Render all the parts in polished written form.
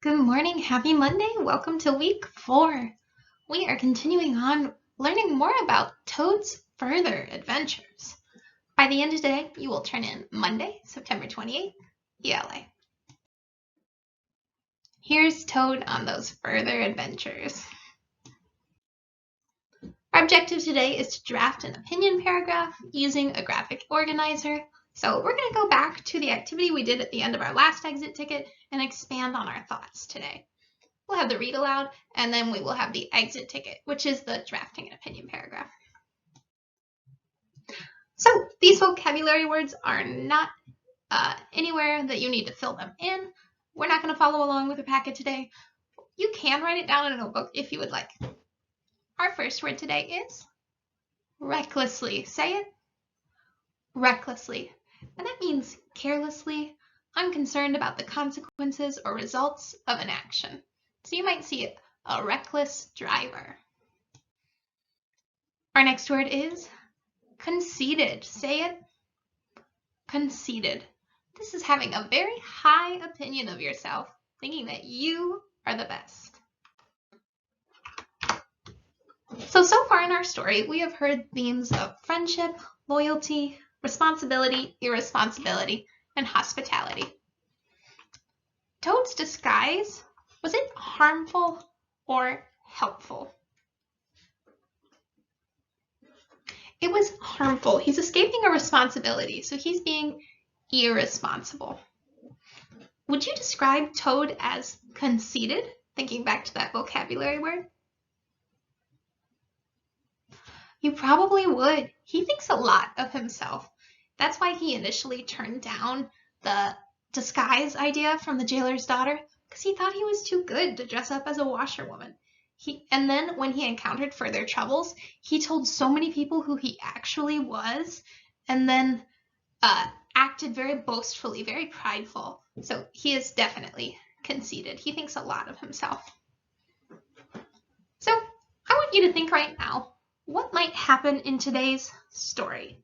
Good morning, happy Monday. Welcome to week 4. We are continuing on learning more about Toad's further adventures. By the end of today, you will turn in Monday, September 28th, ELA. Here's Toad on those further adventures. Our objective today is to draft an opinion paragraph using a graphic organizer. So we're going to go back to the activity we did at the end of our last exit ticket and expand on our thoughts today. We'll have the read aloud, and then we will have the exit ticket, which is the drafting an opinion paragraph. So these vocabulary words are not anywhere that you need to fill them in. We're not going to follow along with the packet today. You can write it down in a notebook if you would like. Our first word today is recklessly. Say it. Recklessly. And that means carelessly, unconcerned about the consequences or results of an action. So you might see a reckless driver. Our next word is conceited. Say it. Conceited. This is having a very high opinion of yourself, thinking that you are the best. So far in our story, we have heard themes of friendship, loyalty, responsibility, irresponsibility, and hospitality. Toad's disguise, was it harmful or helpful? It was harmful. He's escaping a responsibility, so he's being irresponsible. Would you describe Toad as conceited? Thinking back to that vocabulary word. You probably would. He thinks a lot of himself. That's why he initially turned down the disguise idea from the jailer's daughter, because he thought he was too good to dress up as a washerwoman. And then when he encountered further troubles, he told so many people who he actually was, and then acted very boastfully, very prideful. So he is definitely conceited. He thinks a lot of himself. So I want you to think right now, what might happen in today's story?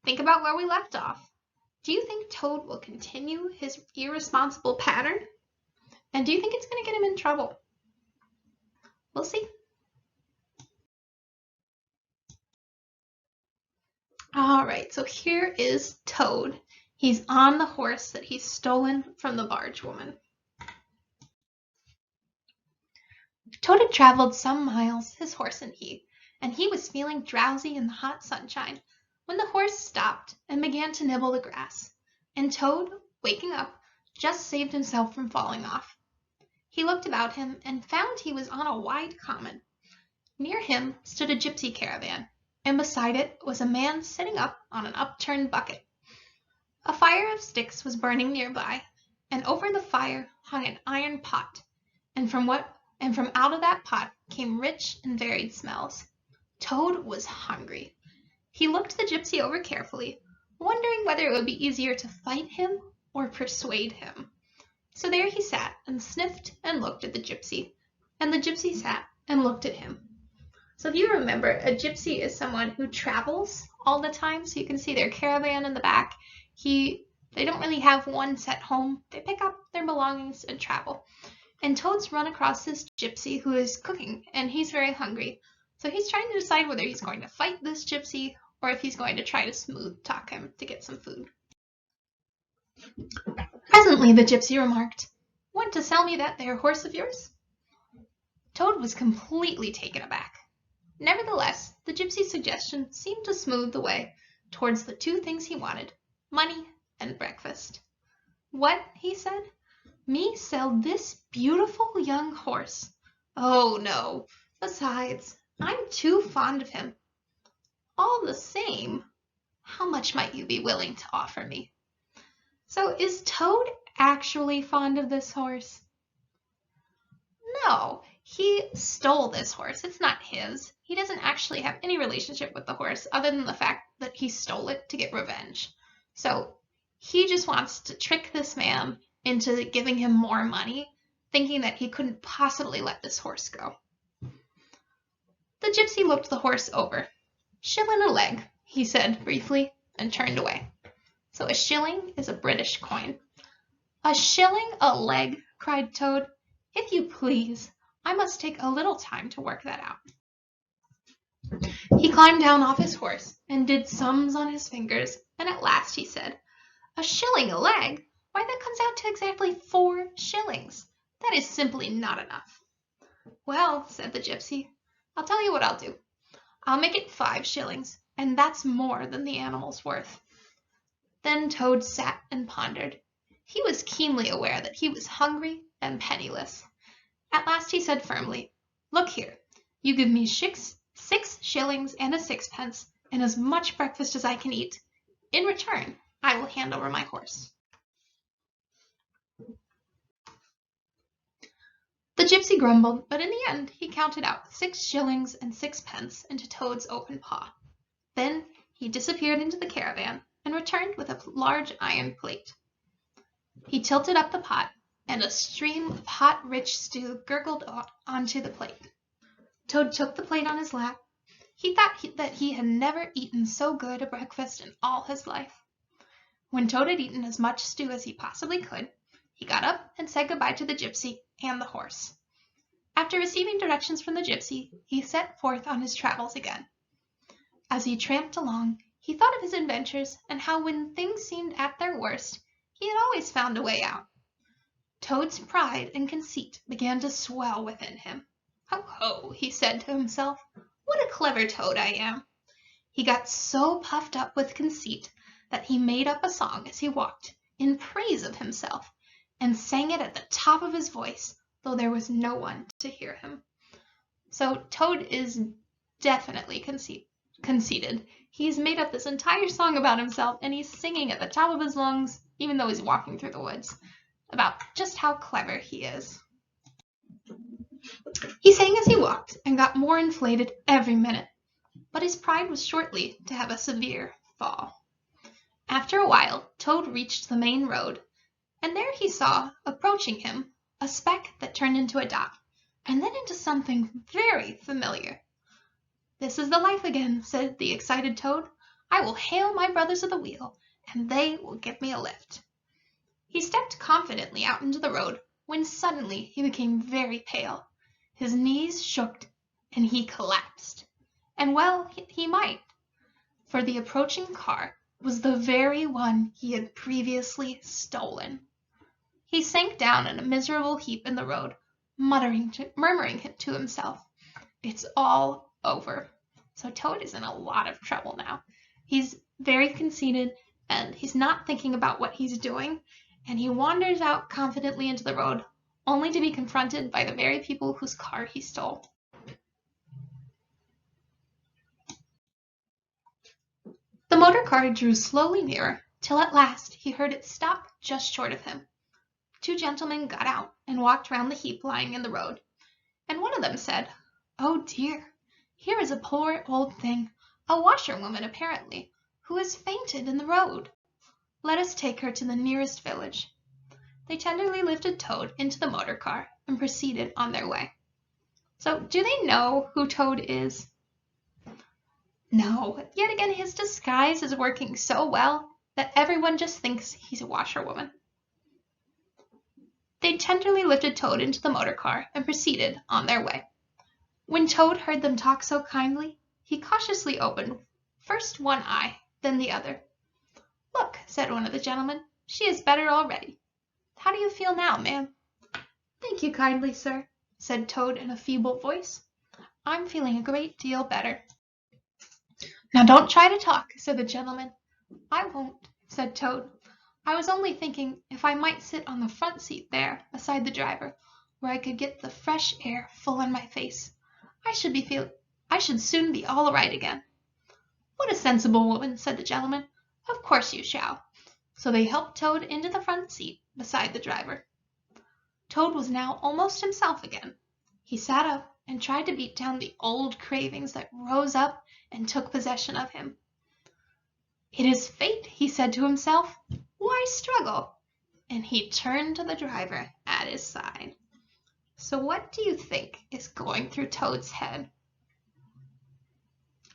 Think about where we left off. Do you think Toad will continue his irresponsible pattern? And do you think it's going to get him in trouble? We'll see. All right, so here is Toad. He's on the horse that he's stolen from the barge woman. Toad had traveled some miles, his horse and he was feeling drowsy in the hot sunshine when the horse stopped and began to nibble the grass, and Toad, waking up, just saved himself from falling off. He looked about him and found he was on a wide common. Near him stood a gypsy caravan, and beside it was a man sitting up on an upturned bucket. A fire of sticks was burning nearby, and over the fire hung an iron pot, and from out of that pot came rich and varied smells. Toad was hungry. He looked the gypsy over carefully, wondering whether it would be easier to fight him or persuade him. So there he sat and sniffed and looked at the gypsy, and the gypsy sat and looked at him. So if you remember, a gypsy is someone who travels all the time, so you can see their caravan in the back. They don't really have one set home. They pick up their belongings and travel. And Toad's run across this gypsy who is cooking, and he's very hungry. So he's trying to decide whether he's going to fight this gypsy or if he's going to try to smooth talk him to get some food. Presently the gypsy remarked, "Want to sell me that there horse of yours?" Toad was completely taken aback. Nevertheless, the gypsy's suggestion seemed to smooth the way towards the two things he wanted, money and breakfast. "What?" he said. "Me sell this beautiful young horse? Oh no. Besides, I'm too fond of him. All the same, how much might you be willing to offer me?" So is Toad actually fond of this horse? No, he stole this horse. It's not his. He doesn't actually have any relationship with the horse other than the fact that he stole it to get revenge. So he just wants to trick this man into giving him more money, thinking that he couldn't possibly let this horse go. The gypsy looked the horse over. "Shilling a leg," he said briefly, and turned away. So a shilling is a British coin. "A shilling a leg?" cried Toad. If you please, I must take a little time to work that out." He climbed down off his horse and did sums on his fingers, and at last he said, "A shilling a leg? Why, that comes out to exactly 4 shillings. That is simply not enough." "Well," said the gypsy, "I'll tell you what I'll do. I'll make it 5 shillings, and that's more than the animal's worth." Then Toad sat and pondered. He was keenly aware that he was hungry and penniless. At last he said firmly, "Look here, you give me 6 shillings and a sixpence, and as much breakfast as I can eat. In return, I will hand over my horse." The gypsy grumbled, but in the end he counted out 6 shillings and sixpence into Toad's open paw. Then he disappeared into the caravan and returned with a large iron plate. He tilted up the pot, and a stream of hot, rich stew gurgled onto the plate. Toad took the plate on his lap. He thought that he had never eaten so good a breakfast in all his life. When Toad had eaten as much stew as he possibly could, he got up and said goodbye to the gypsy and the horse. After receiving directions from the gypsy, he set forth on his travels again. As he tramped along, he thought of his adventures and how when things seemed at their worst, he had always found a way out. Toad's pride and conceit began to swell within him. "Ho, ho," he said to himself, "what a clever Toad I am." He got so puffed up with conceit that he made up a song as he walked, in praise of himself, and sang it at the top of his voice, though there was no one to hear him. So Toad is definitely conceited. He's made up this entire song about himself, and he's singing at the top of his lungs, even though he's walking through the woods, about just how clever he is. He sang as he walked and got more inflated every minute, but his pride was shortly to have a severe fall. After a while, Toad reached the main road, and there he saw, approaching him, a speck that turned into a dot, and then into something very familiar. "This is the life again," said the excited Toad. "I will hail my brothers of the wheel, and they will give me a lift." He stepped confidently out into the road, when suddenly he became very pale. His knees shook, and he collapsed. And well he might, for the approaching car was the very one he had previously stolen. He sank down in a miserable heap in the road, murmuring to himself, "It's all over." So Toad is in a lot of trouble now. He's very conceited, and he's not thinking about what he's doing, and he wanders out confidently into the road, only to be confronted by the very people whose car he stole. The motor car drew slowly nearer, till at last he heard it stop just short of him. 2 gentlemen got out and walked round the heap lying in the road, and one of them said, "Oh dear, here is a poor old thing, a washerwoman apparently, who has fainted in the road. Let us take her to the nearest village." They tenderly lifted Toad into the motor car and proceeded on their way. So, do they know who Toad is? No, yet again his disguise is working so well that everyone just thinks he's a washerwoman. They tenderly lifted Toad into the motor car and proceeded on their way. When Toad heard them talk so kindly, he cautiously opened first one eye, then the other. "Look," said one of the gentlemen, "she is better already. How do you feel now, ma'am?" "Thank you kindly, sir," said Toad in a feeble voice. "I'm feeling a great deal better." "Now don't try to talk," said the gentleman. "I won't," said Toad. "I was only thinking if I might sit on the front seat there, beside the driver, where I could get the fresh air full on my face. I should soon be all right again." "What a sensible woman," said the gentleman. "Of course you shall." So they helped Toad into the front seat, beside the driver. Toad was now almost himself again. He sat up and tried to beat down the old cravings that rose up and took possession of him. "It is fate," he said to himself. "Why struggle?" And he turned to the driver at his side. So what do you think is going through Toad's head?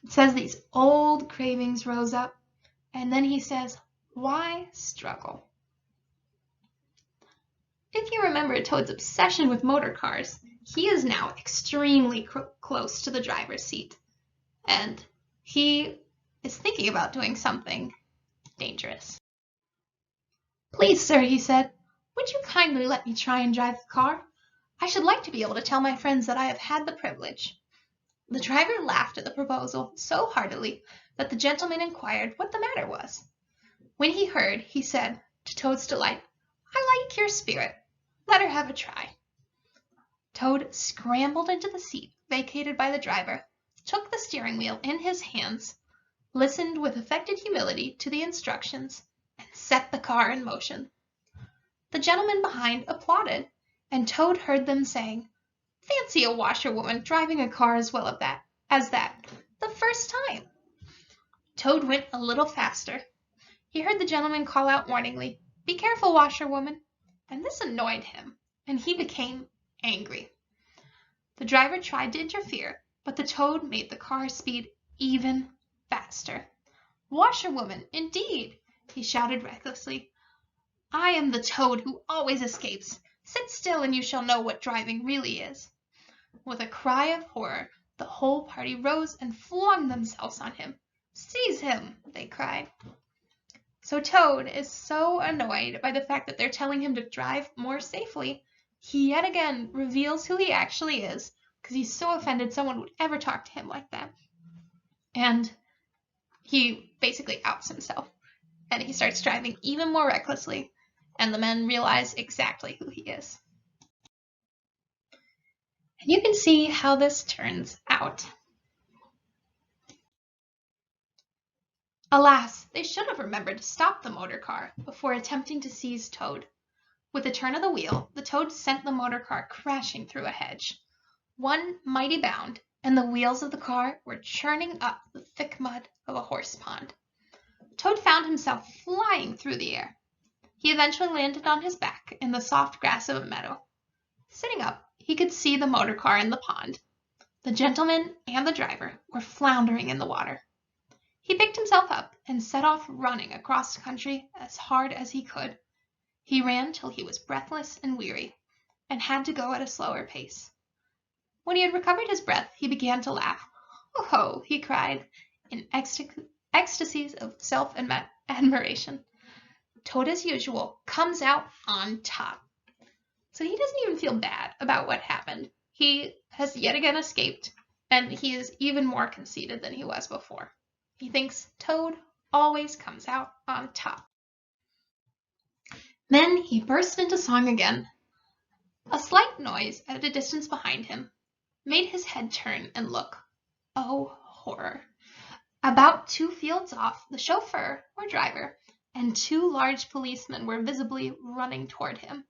It says these old cravings rose up, and then he says, "Why struggle?" If you remember Toad's obsession with motor cars, he is now extremely close to the driver's seat, and he is thinking about doing something dangerous. "Please, sir," he said, "would you kindly let me try and drive the car? I should like to be able to tell my friends that I have had the privilege." The driver laughed at the proposal so heartily that the gentleman inquired what the matter was. When he heard, he said, to Toad's delight, "I like your spirit. Let her have a try." Toad scrambled into the seat vacated by the driver, took the steering wheel in his hands, listened with affected humility to the instructions, and set the car in motion. The gentlemen behind applauded, and Toad heard them saying, "Fancy a washerwoman driving a car as well as that, the first time." Toad went a little faster. He heard the gentleman call out warningly, "Be careful, washerwoman," and this annoyed him, and he became angry. The driver tried to interfere, but the Toad made the car speed even faster. "Washerwoman, indeed!" he shouted recklessly. "I am the Toad who always escapes. Sit still and you shall know what driving really is." With a cry of horror, the whole party rose and flung themselves on him. "Seize him!" they cried. So Toad is so annoyed by the fact that they're telling him to drive more safely, he yet again reveals who he actually is, because he's so offended someone would ever talk to him like that. And he basically outs himself, and he starts driving even more recklessly, and the men realize exactly who he is. And you can see how this turns out. Alas, they should have remembered to stop the motor car before attempting to seize Toad. With a turn of the wheel, the Toad sent the motor car crashing through a hedge. One mighty bound, and the wheels of the car were churning up the thick mud of a horse pond. Toad found himself flying through the air. He eventually landed on his back in the soft grass of a meadow. Sitting up, he could see the motor car in the pond. The gentleman and the driver were floundering in the water. He picked himself up and set off running across country as hard as he could. He ran till he was breathless and weary, and had to go at a slower pace. When he had recovered his breath, he began to laugh. "Oh!" he cried, in ecstasies of self-admiration. Toad, as usual, comes out on top. So he doesn't even feel bad about what happened. He has yet again escaped, and he is even more conceited than he was before. He thinks Toad always comes out on top. Then he burst into song again. A slight noise at a distance behind him made his head turn and look. Oh, horror! About 2 fields off, the chauffeur, or driver, and 2 large policemen were visibly running toward him.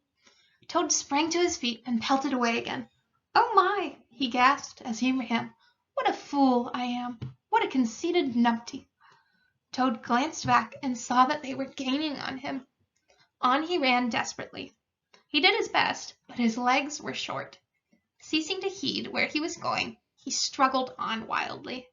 Toad sprang to his feet and pelted away again. "Oh my!" he gasped as he ran. "What a fool I am! What a conceited numpty!" Toad glanced back and saw that they were gaining on him. On he ran desperately. He did his best, but his legs were short. Ceasing to heed where he was going, he struggled on wildly.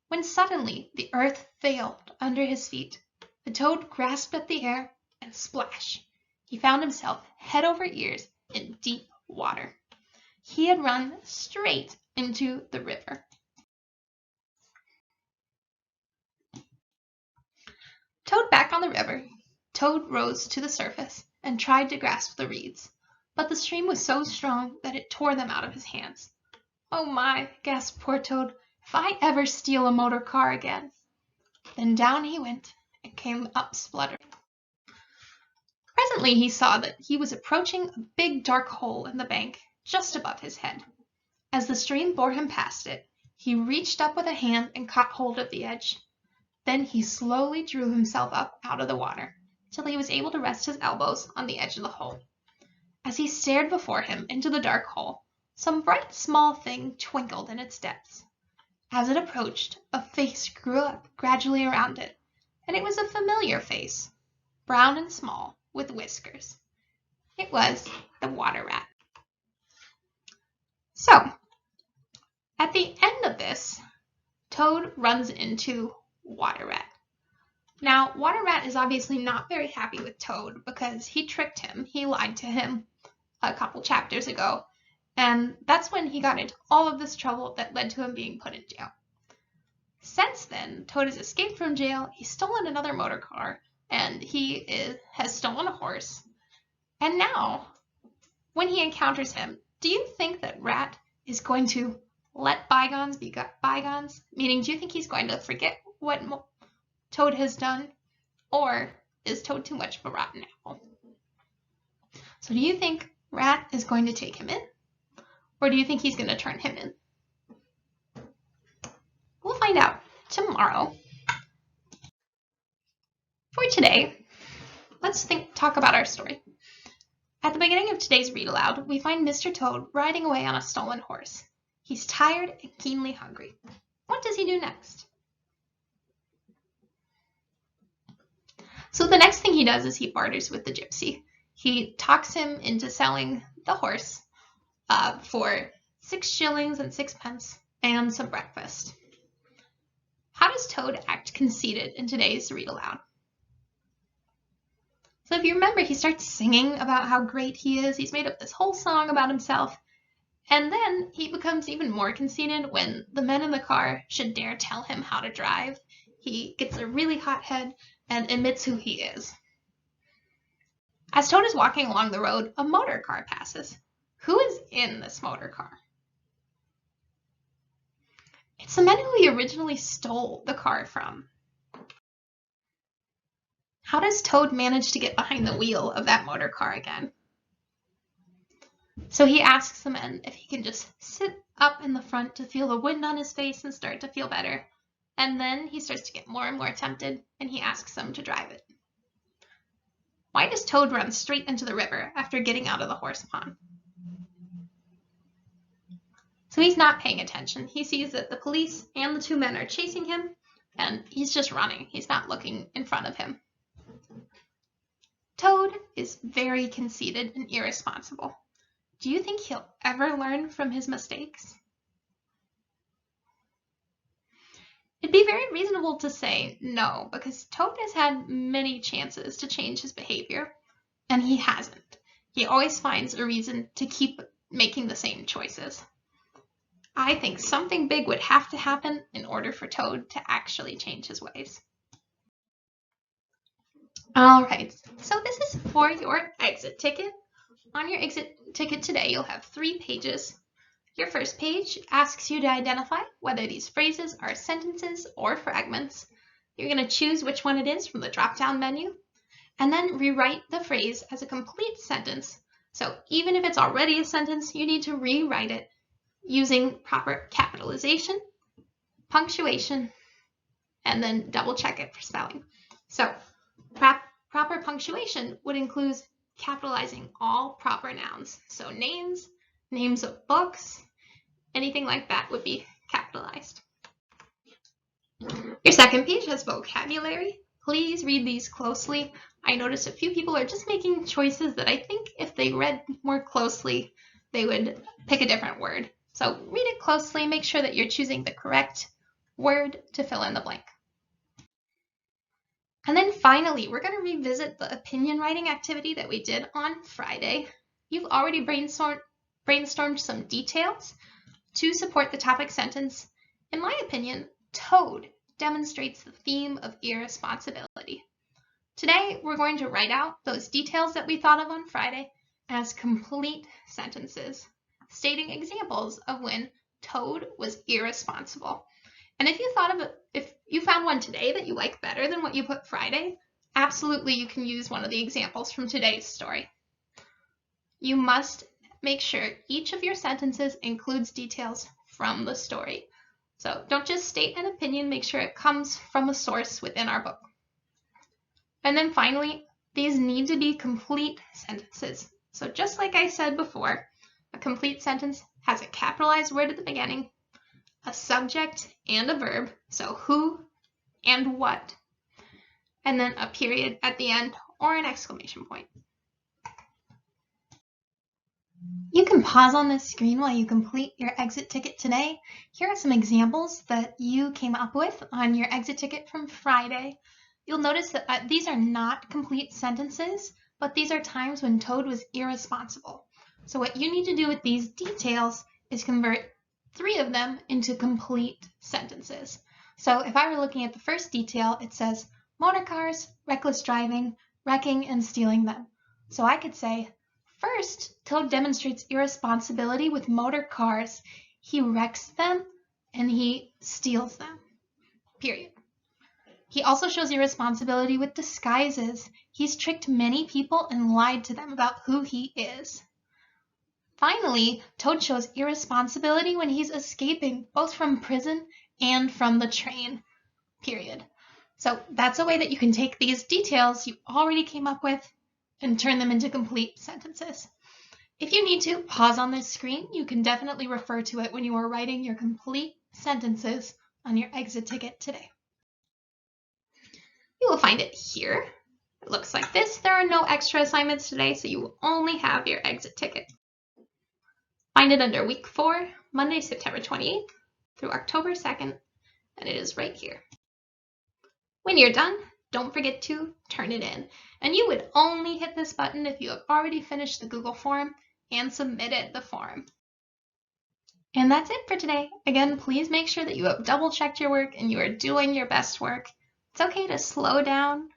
When suddenly the earth failed under his feet, the Toad grasped at the air, and splash! He found himself head over ears in deep water. He had run straight into the river. Toad back on the river, Toad rose to the surface and tried to grasp the reeds, but the stream was so strong that it tore them out of his hands. "Oh my!" gasped poor Toad. "If I ever steal a motor car again!" Then down he went and came up spluttering. Presently he saw that he was approaching a big dark hole in the bank just above his head. As the stream bore him past it, he reached up with a hand and caught hold of the edge. Then he slowly drew himself up out of the water, till he was able to rest his elbows on the edge of the hole. As he stared before him into the dark hole, some bright small thing twinkled in its depths. As it approached, a face grew up gradually around it, and it was a familiar face, brown and small, with whiskers. It was the water rat. So, at the end of this, Toad runs into Water Rat. Now, Water Rat is obviously not very happy with Toad because he tricked him, he lied to him, a couple chapters ago, and that's when he got into all of this trouble that led to him being put in jail. Since then, Toad has escaped from jail, he's stolen another motor car, and has stolen a horse. And now, when he encounters him, do you think that Rat is going to let bygones be bygones? Meaning, do you think he's going to forget what Toad has done? Or is Toad too much of a rotten apple? So do you think Rat is going to take him in? Or do you think he's going to turn him in? We'll find out tomorrow. For today, let's talk about our story. At the beginning of today's read aloud, we find Mr. Toad riding away on a stolen horse. He's tired and keenly hungry. What does he do next? So the next thing he does is he barters with the gypsy. He talks him into selling the horse for 6 shillings and 6 pence and some breakfast. How does Toad act conceited in today's read aloud? So if you remember, he starts singing about how great he is. He's made up this whole song about himself. And then he becomes even more conceited when the men in the car should dare tell him how to drive. He gets a really hot head and admits who he is. As Toad is walking along the road, a motor car passes. Who is in this motor car? It's the men who he originally stole the car from. How does Toad manage to get behind the wheel of that motor car again? So he asks the men if he can just sit up in the front to feel the wind on his face and start to feel better. And then he starts to get more and more tempted, and he asks them to drive it. Why does Toad run straight into the river after getting out of the horse pond? So he's not paying attention. He sees that the police and the 2 men are chasing him, and he's just running. He's not looking in front of him. Toad is very conceited and irresponsible. Do you think he'll ever learn from his mistakes? It'd be very reasonable to say no, because Toad has had many chances to change his behavior, and he hasn't. He always finds a reason to keep making the same choices. I think something big would have to happen in order for Toad to actually change his ways. All right, so this is for your exit ticket. On your exit ticket today, you'll have 3 pages. Your first page asks you to identify whether these phrases are sentences or fragments. You're going to choose which one it is from the drop-down menu, and then rewrite the phrase as a complete sentence. So even if it's already a sentence, you need to rewrite it using proper capitalization, punctuation, and then double check it for spelling. So proper punctuation would include capitalizing all proper nouns. So names, names of books, anything like that would be capitalized. Your second page has vocabulary. Please read these closely. I noticed a few people are just making choices that I think if they read more closely, they would pick a different word. So read it closely, make sure that you're choosing the correct word to fill in the blank. And then finally, we're going to revisit the opinion writing activity that we did on Friday. You've already brainstormed some details to support the topic sentence. In my opinion, Toad demonstrates the theme of irresponsibility. Today, we're going to write out those details that we thought of on Friday as complete sentences, stating examples of when Toad was irresponsible. And if you found one today that you like better than what you put Friday, absolutely you can use one of the examples from today's story. You must make sure each of your sentences includes details from the story. So don't just state an opinion, make sure it comes from a source within our book. And then finally, these need to be complete sentences. So just like I said before, a complete sentence has a capitalized word at the beginning, a subject and a verb, so who and what, and then a period at the end or an exclamation point. You can pause on this screen while you complete your exit ticket today. Here are some examples that you came up with on your exit ticket from Friday. You'll notice that these are not complete sentences, but these are times when Toad was irresponsible. So what you need to do with these details is convert 3 of them into complete sentences. So if I were looking at the first detail, it says motor cars, reckless driving, wrecking, and stealing them. So I could say, first, Toad demonstrates irresponsibility with motor cars. He wrecks them and he steals them. Period. He also shows irresponsibility with disguises. He's tricked many people and lied to them about who he is. Finally, Toad shows irresponsibility when he's escaping, both from prison and from the train. Period. So that's a way that you can take these details you already came up with and turn them into complete sentences. If you need to, pause on this screen. You can definitely refer to it when you are writing your complete sentences on your exit ticket today. You will find it here. It looks like this. There are no extra assignments today, so you will only have your exit ticket. Find it under week 4, Monday, September 28th through October 2nd, and it is right here. When you're done, don't forget to turn it in. And you would only hit this button if you have already finished the Google form and submitted the form. And that's it for today. Again, please make sure that you have double-checked your work and you are doing your best work. It's okay to slow down,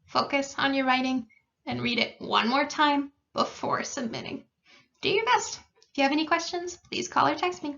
focus on your writing, and read it one more time before submitting. Do your best. If you have any questions, please call or text me.